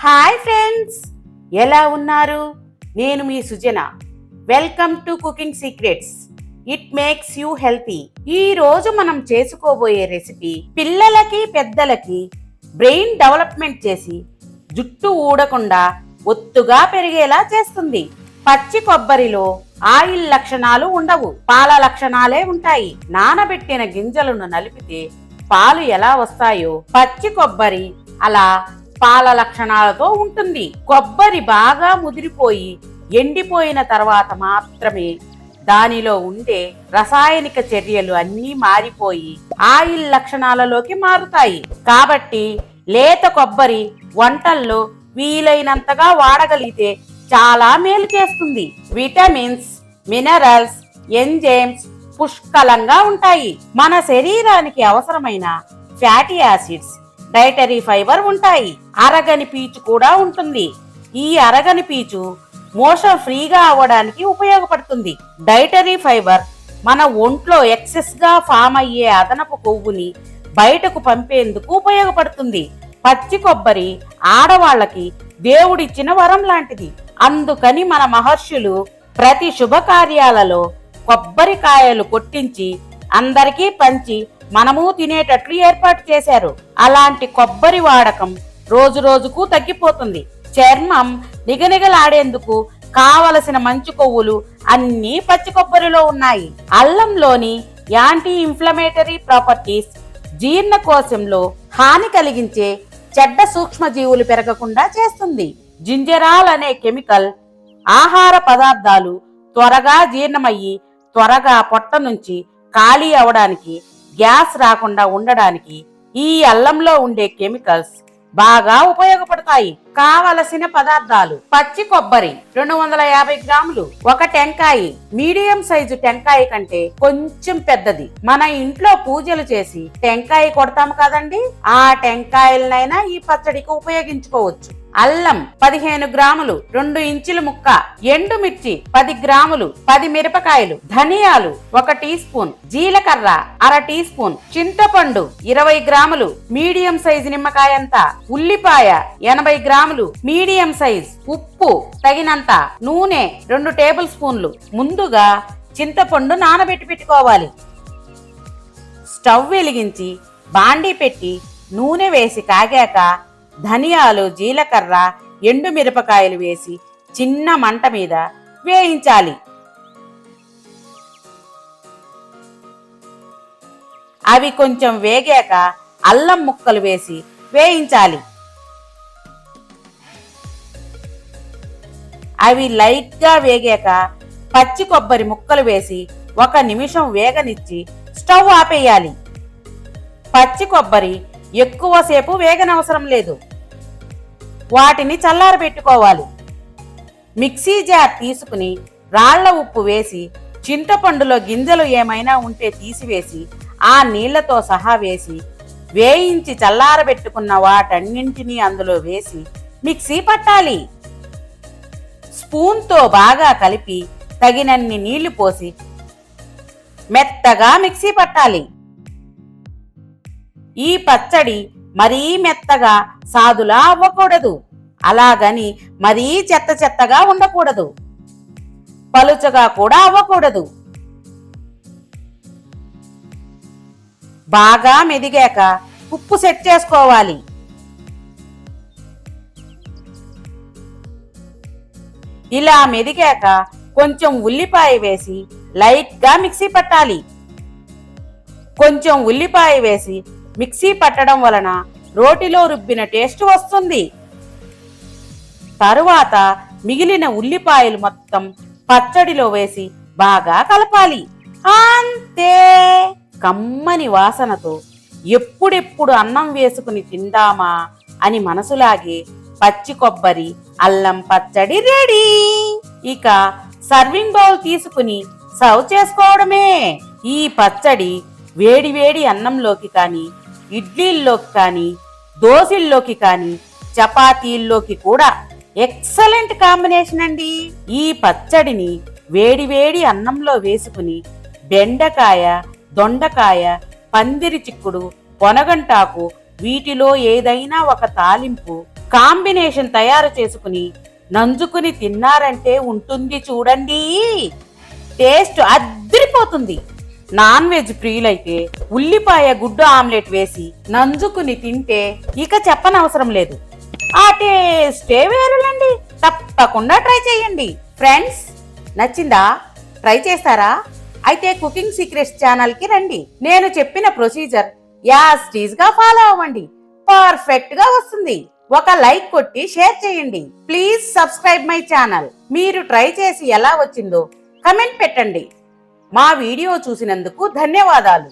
Hi friends, ఎలా ఉన్నారు? నేను మీ Sujana. Welcome to cooking secrets. It makes you healthy. ఈ రోజు మనం చేసుకోబోయే రెసిపీ పిల్లలకి పెద్దలకి బ్రెయిన్ డెవలప్మెంట్ చేసి జుట్టు ఊడకుండా ఒత్తుగా పెరిగేలా చేస్తుంది. పచ్చి కొబ్బరిలో ఆయిల్ లక్షణాలు ఉండవు, పాల లక్షణాలే ఉంటాయి. నానబెట్టిన గింజలను నలిపితే పాలు ఎలా వస్తాయో పచ్చి కొబ్బరి అలా పాల లక్షణాలతో ఉంటుంది. కొబ్బరి బాగా ముదిరిపోయి ఎండిపోయిన తర్వాత మాత్రమే దానిలో ఉండే రసాయనిక చర్యలు అన్నీ మారిపోయి ఆయిల్ లక్షణాలలోకి మారుతాయి. కాబట్టి లేత కొబ్బరి వంటల్లో వీలైనంతగా వాడగలిగితే చాలా మేలు చేస్తుంది. విటమిన్స్, మినరల్స్, ఎంజైమ్స్ పుష్కలంగా ఉంటాయి. మన శరీరానికి అవసరమైన ఫ్యాటీ యాసిడ్స్, డైటరీ ఫైబర్ ఉంటాయి. అరగని పీచు కూడా ఉంటుంది. ఈ అరగని పీచు మోషన్ ఫ్రీగా అవ్వడానికి ఉపయోగపడుతుంది. డైటరీ ఫైబర్ మన ఒంట్లో ఎక్సెస్ గా ఫామ్ అయ్యే అదనపు కొవ్వుని బయటకు పంపేందుకు ఉపయోగపడుతుంది. పచ్చి కొబ్బరి ఆడవాళ్ళకి దేవుడిచ్చిన వరం లాంటిది. అందుకని మన మహర్షులు ప్రతి శుభకార్యాలలో కొబ్బరికాయలు కొట్టించి అందరికీ పంచి మనము తినేటట్లు ఏర్పాటు చేశారు. అలాంటి కొబ్బరి వాడకం రోజు రోజుకు తగ్గిపోతుంది. చర్మం నిగనిగలాడేందుకు కావలసిన మంచు కొవ్వులు అన్నీ పచ్చి కొబ్బరిలో ఉన్నాయి. అల్లంలోని యాంటీ ఇన్ఫ్లమేటరీ ప్రాపర్టీస్ జీర్ణకోశంలో హాని కలిగించే చెడ్డ సూక్ష్మజీవులు పెరగకుండా చేస్తుంది. జింజరాల్ అనే కెమికల్ ఆహార పదార్థాలు త్వరగా జీర్ణమయ్యి త్వరగా పొట్ట నుంచి ఖాళీ అవడానికి, గ్యాస్ రాకుండా ఉండడానికి ఈ అల్లంలో ఉండే కెమికల్స్ బాగా ఉపయోగపడతాయి. కావలసిన పదార్థాలు: పచ్చి కొబ్బరి 250 గ్రాములు, ఒక టెంకాయ, మీడియం సైజు టెంకాయ కంటే కొంచెం పెద్దది. మన ఇంట్లో పూజలు చేసి టెంకాయ కొడతాము కదండి, ఆ టెంకాయలనైనా ఈ పచ్చడికి ఉపయోగించుకోవచ్చు. అల్లం 15 గ్రాములు, 2 ఇంచుల ముక్క, ఎండుమిర్చి 10 గ్రాములు, 10 మిరపకాయలు, ధనియాలు 1 టీ స్పూన్, జీలకర్ర 1/2 టీ స్పూన్, చింతపండు 20 గ్రాములు, మీడియం సైజు నిమ్మకాయంత, ఉల్లిపాయ 80 గ్రాములు మీడియం సైజ్, ఉప్పు తగినంత, నూనె 2 టేబుల్ స్పూన్లు. ముందుగా చింతపండు నానబెట్టి పెట్టుకోవాలి. స్టవ్ వెలిగించి బాండీ పెట్టి నూనె వేసి కాగాక ధనియాలు, జీలకర్ర, ఎండు మిరపకాయలు వేసి చిన్న మంట మీద వేయించాలి. అవి కొంచెం వేగాక అల్లం ముక్కలు వేసి వేయించాలి. అవి లైట్ గా వేగాక పచ్చి కొబ్బరి ముక్కలు వేసి 1 నిమిషం వేగనిచ్చి స్టవ్ ఆపేయాలి. పచ్చి కొబ్బరి ఎక్కువసేపు వేగనవసరం లేదు. వాటిని చల్లారబెట్టుకోవాలి. మిక్సీ జార్ తీసుకుని రాళ్ల ఉప్పు వేసి చింతపండులో గింజలు ఏమైనా ఉంటే తీసివేసి ఆ నీళ్లతో సహా వేసి వేయించి చల్లారబెట్టుకున్న వాటన్నింటినీ అందులో వేసి మిక్సీ పట్టాలి. స్పూన్తో బాగా కలిపి తగినన్ని నీళ్లు పోసి మెత్తగా మిక్సీ పట్టాలి. ఈ పచ్చడి మరీ మెత్తగా సాదులా అవ్వకూడదు, అలాగని మరీ చెత్త చెత్తగా ఉండకూడదు, పలుచగా కూడా అవ్వకూడదు. బాగా మెదిగాక ఉప్పు సెట్ చేసుకోవాలి. ఇలా మెదిగాక కొంచెం ఉల్లిపాయ వేసి లైట్ గా మిక్సీ పట్టాలి. కొంచెం ఉల్లిపాయ వేసి మిక్సీ పట్టడం వలన రోటిలో రుబ్బిన టేస్ట్ వస్తుంది. తరువాత మిగిలిన ఉల్లిపాయలు మొత్తం పచ్చడిలో వేసి బాగా కలపాలి. అంతే. కమ్మని వాసనతో ఎప్పుడెప్పుడు అన్నం వేసుకుని తిందామా అని మనసులాగే పచ్చి కొబ్బరి అల్లం పచ్చడి రెడీ. ఇక సర్వింగ్ బౌల్ తీసుకుని సర్వ్ చేసుకోవడమే. ఈ పచ్చడి వేడి వేడి అన్నంలోకి కానీ, ఇడ్లీల్లోకి కానీ, దోశల్లోకి కానీ, చపాతీల్లోకి కూడా ఎక్సలెంట్ కాంబినేషన్ అండి. ఈ పచ్చడిని వేడి వేడి అన్నంలో వేసుకుని బెండకాయ, దొండకాయ, పందిరి చిక్కుడు, పొనగంటాకు వీటిలో ఏదైనా ఒక తాలింపు కాంబినేషన్ తయారు చేసుకుని నంజుకుని తిన్నారంటే ఉంటుంది చూడండి, టేస్ట్ అద్దరిపోతుంది. నాన్ వెజ్ ప్రియులైతే ఉల్లిపాయ గుడ్డు ఆమ్లెట్ వేసి నంజుకుని తింటే ఇక చెప్పనవసరం లేదు. ఆ టేస్టే వేరులండి. తప్పకుండా ట్రై చేయండి. ఫ్రెండ్స్, నచ్చిందా? ట్రై చేస్తారా? అయితే కుకింగ్ సీక్రెట్స్ ఛానల్ కి రండి. నేను చెప్పిన ప్రొసీజర్ యాజ్ గా ఫాలో అవ్వండి. పర్ఫెక్ట్ గా వస్తుంది. ఒక లైక్ కొట్టి షేర్ చేయండి. Please subscribe my channel. మీరు ట్రై చేసి ఎలా వచ్చిందో కమెంట్ పెట్టండి. మా వీడియో చూసినందుకు ధన్యవాదాలు.